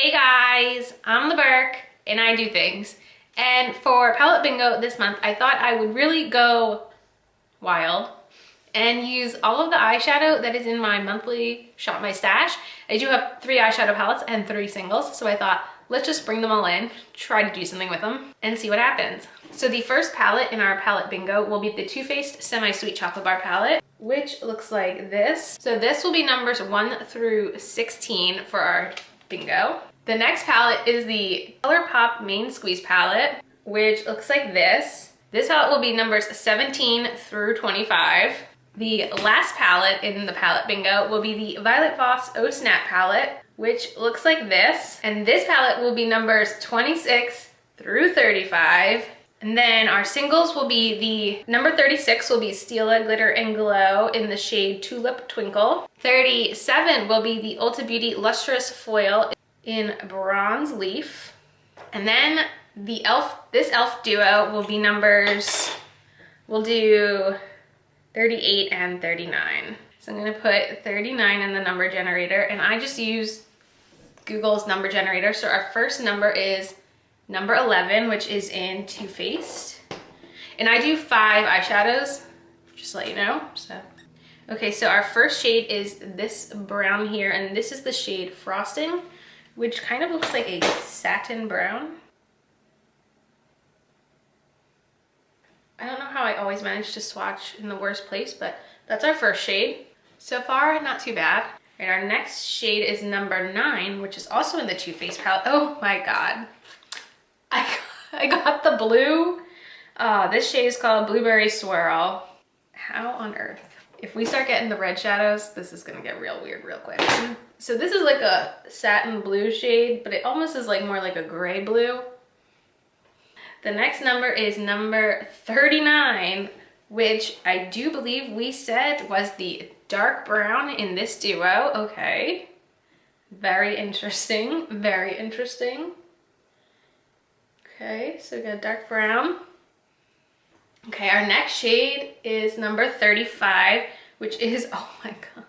Hey guys, I'm the Burke and I do things. And for palette bingo this month, I thought I would really go wild and use all of the eyeshadow that is in my monthly Shop My Stash. I do have 3 eyeshadow palettes and 3 singles, so I thought let's just bring them all in, try to do something with them, and see what happens. So the first palette in our palette bingo will be the Too Faced Semi-Sweet Chocolate Bar palette, which looks like this. So this will be numbers 1 through 16 for our bingo. The next palette is the ColourPop Main Squeeze palette, which looks like this. This palette will be numbers 17 through 25. The last palette in the palette bingo will be the Violet Voss Oh Snap palette, which looks like this. And this palette will be numbers 26 through 35. And then our singles will be the number 36 will be Stila Glitter and Glow in the shade Tulip Twinkle. 37 will be the Ulta Beauty Lustrous Foil in Bronze Leaf. And then the this e.l.f. duo will be numbers, we'll do 38 and 39. So I'm gonna put 39 in the number generator, and I just use Google's number generator. So our first number is number 11, which is in Too Faced. And I do 5 eyeshadows, just to let you know. So, okay, so our first shade is this brown here, and this is the shade Frosting, which kind of looks like a satin brown. I don't know how I always manage to swatch in the worst place, but that's our first shade. So far, not too bad. And our next shade is number 9, which is also in the Too Faced palette. Oh my God. I got the blue. This shade is called Blueberry Swirl. How on earth? If we start getting the red shadows, this is gonna get real weird real quick. So this is like a satin blue shade, but it almost is like more like a gray blue. The next number is number 39, which I do believe we said was the dark brown in this duo. Okay. Very interesting. Very interesting. Okay, so we got dark brown. Okay, our next shade is number 35, which is, oh my God,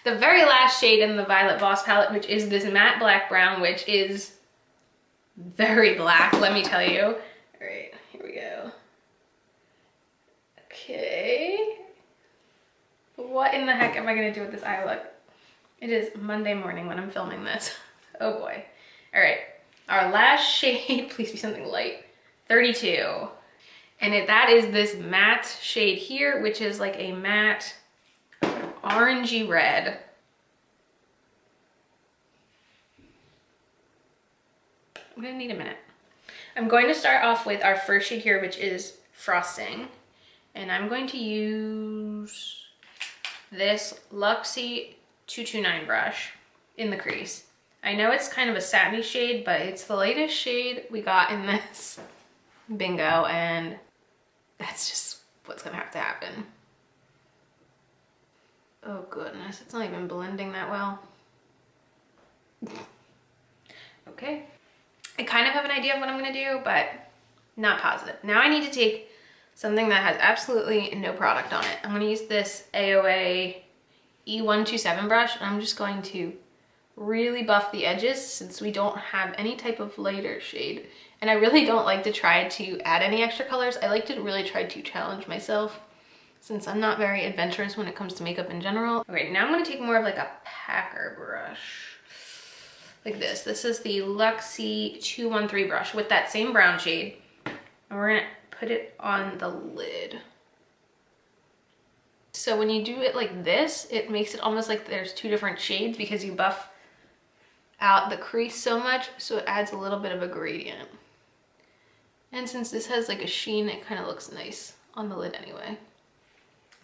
the very last shade in the Violet Voss palette, which is this matte black brown, which is very black, let me tell you. All right, here we go. Okay. What in the heck am I gonna do with this eye look? It is Monday morning when I'm filming this. Oh boy. All right, our last shade, please be something light, 32. And that is this matte shade here, which is like a matte orangey red. I'm gonna need a minute. I'm going to start off with our first shade here, which is Frosting. And I'm going to use this Luxie 229 brush in the crease. I know it's kind of a satiny shade, but it's the lightest shade we got in this bingo, and that's just what's gonna have to happen. Oh goodness, it's not even blending that well. Okay, I kind of have an idea of what I'm gonna do, but not positive. Now I need to take something that has absolutely no product on it. I'm gonna use this AOA E127 brush, and I'm just going to really buff the edges since we don't have any type of lighter shade. And I really don't like to try to add any extra colors. I like to really try to challenge myself since I'm not very adventurous when it comes to makeup in general. Okay, now I'm gonna take more of like a packer brush. Like this. This is the Luxie 213 brush with that same brown shade. And we're gonna put it on the lid. So when you do it like this, it makes it almost like there's 2 different shades because you buff out the crease so much, so it adds a little bit of a gradient. And since this has like a sheen, it kind of looks nice on the lid anyway,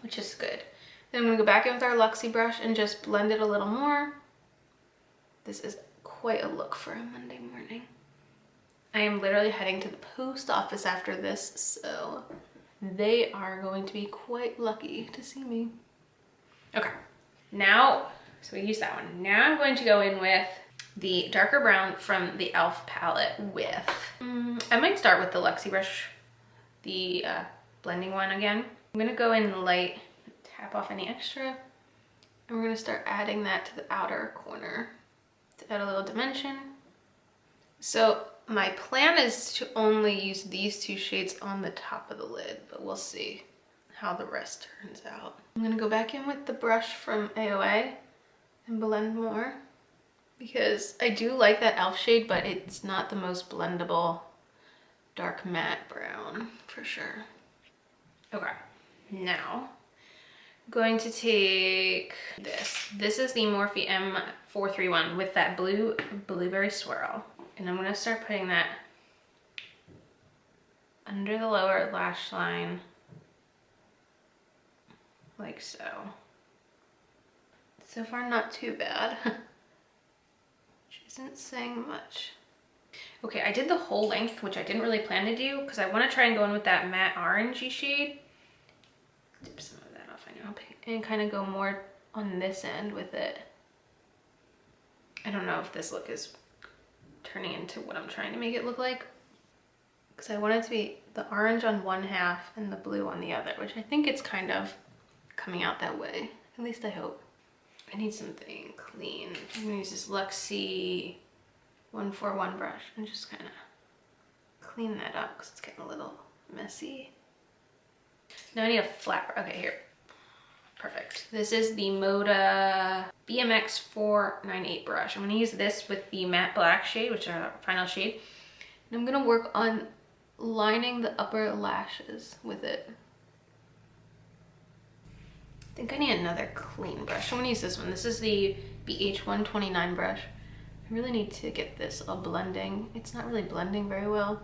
which is good. Then I'm gonna go back in with our Luxie brush and just blend it a little more. This is quite a look for a Monday morning. I am literally heading to the post office after this, so they are going to be quite lucky to see me. Okay, now, so we used that one. Now I'm going to go in with the darker brown from the e.l.f. palette with, I might start with the Luxie brush, the blending one again. I'm gonna go in light, tap off any extra, and we're gonna start adding that to the outer corner to add a little dimension. So my plan is to only use these two shades on the top of the lid, but we'll see how the rest turns out. I'm gonna go back in with the brush from AOA and blend more because I do like that e.l.f. shade, but it's not the most blendable dark matte brown for sure. Okay, now I'm going to take this. This is the Morphe M431 with that blue blueberry swirl. And I'm gonna start putting that under the lower lash line, like so. So far not too bad. Which isn't saying much. Okay, I did the whole length, which I didn't really plan to do because I want to try and go in with that matte orangey shade. Dip some of that off, I know, and kind of go more on this end with it. I don't know if this look is turning into what I'm trying to make it look like, because I want it to be the orange on one half and the blue on the other, which I think it's kind of coming out that way. At least I hope. I need something clean. I'm gonna use this Luxie 141 brush and just kind of clean that up because it's getting a little messy. Now I need a flat brush. Okay, here. Perfect. This is the Moda BMX 498 brush. I'm gonna use this with the matte black shade, which is our final shade. And I'm gonna work on lining the upper lashes with it. I think I need another clean brush. I'm gonna use this one. This is the BH129 brush. I really need to get this all blending. It's not really blending very well.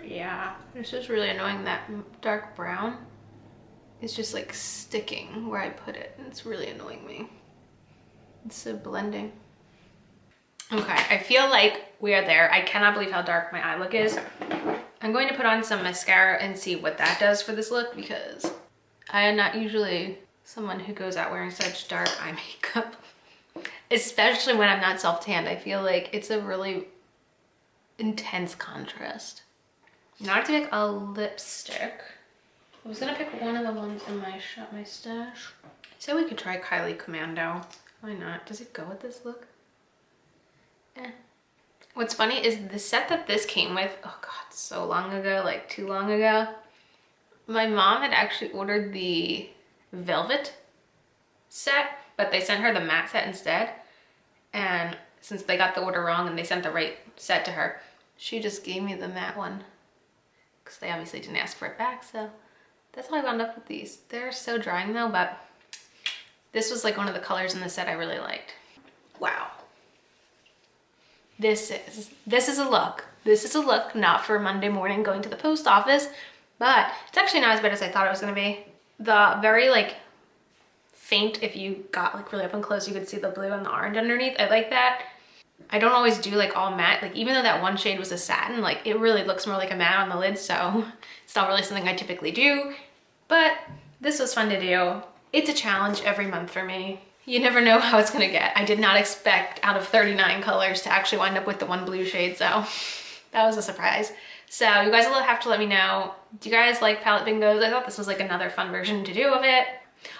Yeah, this is really annoying. That dark brown is just like sticking where I put it. And it's really annoying me. It's so blending. Okay, I feel like we are there. I cannot believe how dark my eye look is. I'm going to put on some mascara and see what that does for this look, because I am not usually someone who goes out wearing such dark eye makeup, especially when I'm not self-tanned. I feel like it's a really intense contrast. Now I have to pick a lipstick. I was gonna pick one of the ones in my stash. So we could try Kylie Commando. Why not? Does it go with this look? Eh. What's funny is the set that this came with, oh God, so long ago, like too long ago. My mom had actually ordered the velvet set, but they sent her the matte set instead. And since they got the order wrong and they sent the right set to her, she just gave me the matte one because they obviously didn't ask for it back. So that's how I wound up with these. They're so drying though, but this was like one of the colors in the set I really liked. Wow. This is a look. This is a look not for Monday morning going to the post office, but it's actually not as bad as I thought it was gonna be. The very like faint, if you got like really up and close, you could see the blue and the orange underneath. I like that. I don't always do like all matte. Like even though that one shade was a satin, like it really looks more like a matte on the lid, so it's not really something I typically do, but this was fun to do. It's a challenge every month for me. You never know how it's gonna get. I did not expect out of 39 colors to actually wind up with the one blue shade, so that was a surprise. So you guys will have to let me know. Do you guys like palette bingos? I thought this was like another fun version to do of it.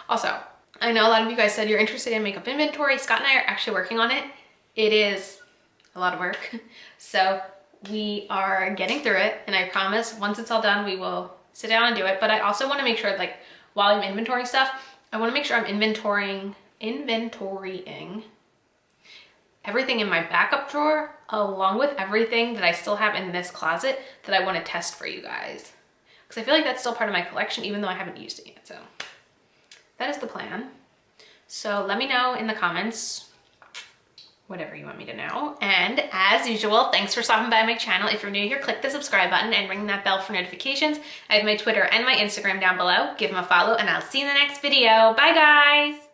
Also, I know a lot of you guys said you're interested in makeup inventory. Scott and I are actually working on it. It is a lot of work. So we are getting through it, and I promise once it's all done, we will sit down and do it. But I also wanna make sure, like while I'm inventorying stuff, I wanna make sure I'm inventorying everything in my backup drawer, along with everything that I still have in this closet that I want to test for you guys. Because I feel like that's still part of my collection, even though I haven't used it yet. So that is the plan. So let me know in the comments whatever you want me to know. And as usual, thanks for stopping by my channel. If you're new here, click the subscribe button and ring that bell for notifications. I have my Twitter and my Instagram down below. Give them a follow, and I'll see you in the next video. Bye guys!